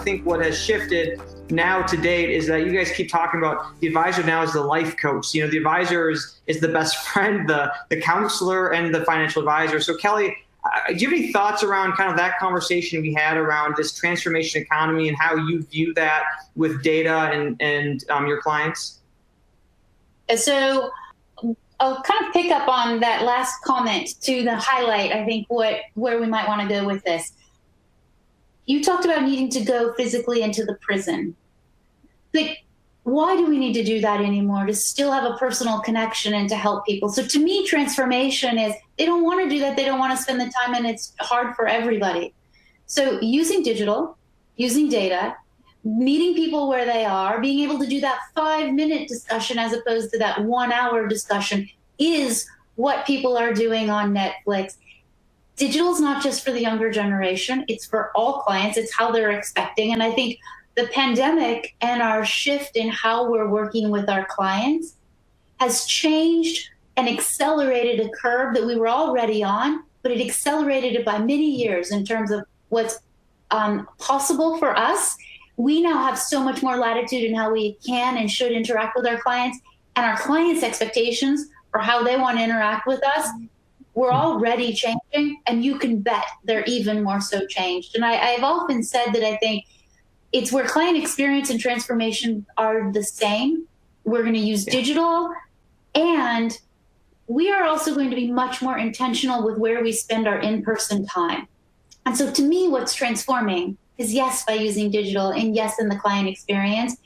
think what has shifted now to date is that you guys keep talking about the advisor now as the life coach. The advisor is the best friend, the counselor, and the financial advisor. So Kelly, do you have any thoughts around kind of that conversation we had around this transformation economy and how you view that with data and your clients? So I'll kind of pick up on that last comment to the highlight, I think, where we might want to go with this. You talked about needing to go physically into the prison. Like, why do we need to do that anymore? To still have a personal connection and to help people. So to me, transformation is they don't want to do that. They don't want to spend the time, and it's hard for everybody. So using digital, using data, meeting people where they are, being able to do that 5-minute discussion as opposed to that 1-hour discussion is what people are doing on Netflix. Digital is not just for the younger generation, it's for all clients, it's how they're expecting. And I think the pandemic and our shift in how we're working with our clients has changed and accelerated a curve that we were already on, but it accelerated it by many years in terms of what's possible for us. We now have so much more latitude in how we can and should interact with our clients, and our clients' expectations for how they want to interact with us, we're already changing, and you can bet they're even more so changed. And I've often said that I think it's where client experience and transformation are the same. We're going to use digital, and we are also going to be much more intentional with where we spend our in-person time. And so to me, what's transforming is yes, by using digital, and yes, in the client experience,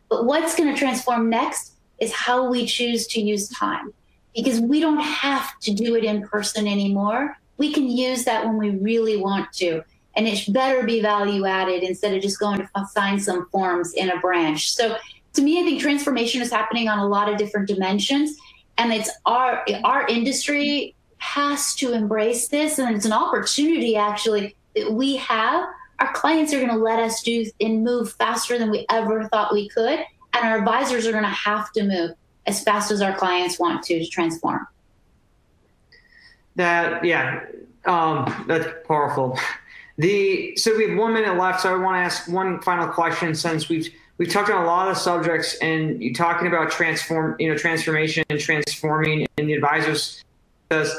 but what's going to transform next is how we choose to use time, because we don't have to do it in person anymore. We can use that when we really want to, and it better be value added instead of just going to sign some forms in a branch. So to me, I think transformation is happening on a lot of different dimensions, and it's our industry has to embrace this, and it's an opportunity actually that we have. Our clients are going to let us do and move faster than we ever thought we could. And our advisors are going to have to move as fast as our clients want to transform. That's powerful. So we have 1 minute left. So I want to ask one final question, since we've talked on a lot of subjects, and you're talking about transformation and transforming in the advisors. Because,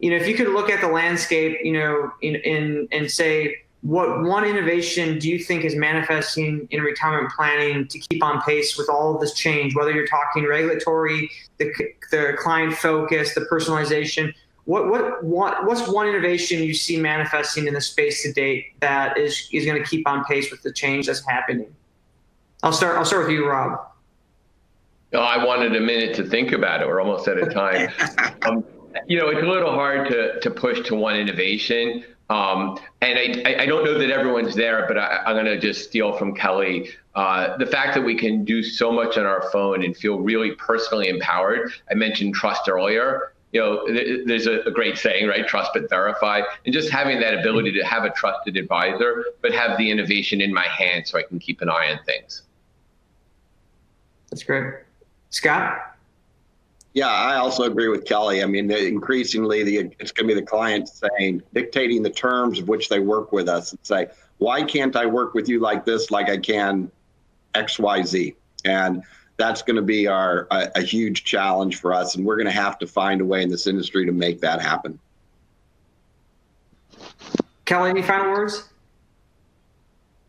if you could look at the landscape, and say, what one innovation do you think is manifesting in retirement planning to keep on pace with all of this change, whether you're talking regulatory, the client focus, the personalization? What's one innovation you see manifesting in the space to date that is going to keep on pace with the change that's happening? I'll start with you, Rob. No, I wanted a minute to think about it. We're almost out of time. It's a little hard to push to one innovation. And I don't know that everyone's there, but I'm going to just steal from Kelly. The fact that we can do so much on our phone and feel really personally empowered. I mentioned trust earlier. There's a great saying, right? Trust but verify. And just having that ability to have a trusted advisor, but have the innovation in my hand so I can keep an eye on things. That's great. Scott? Yeah, I also agree with Kelly. I mean, increasingly, it's going to be the client dictating the terms of which they work with us, and say, why can't I work with you like this, like I can X, Y, Z? And that's going to be a huge challenge for us, and we're going to have to find a way in this industry to make that happen. Kelly, any final words?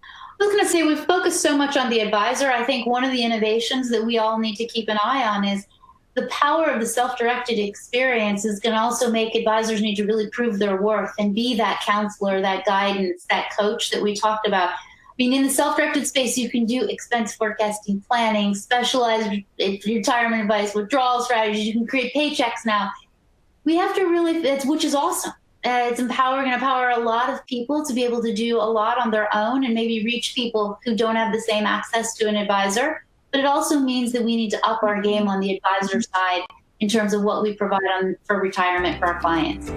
I was going to say, we've focused so much on the advisor. I think one of the innovations that we all need to keep an eye on is the power of the self-directed experience is going to also make advisors need to really prove their worth and be that counselor, that guidance, that coach that we talked about. I mean, in the self-directed space, you can do expense forecasting, planning, specialized retirement advice, withdrawal strategies. You can create paychecks now. We have to really, which is awesome. It's empowering and empower a lot of people to be able to do a lot on their own and maybe reach people who don't have the same access to an advisor. But it also means that we need to up our game on the advisor side in terms of what we provide for retirement for our clients.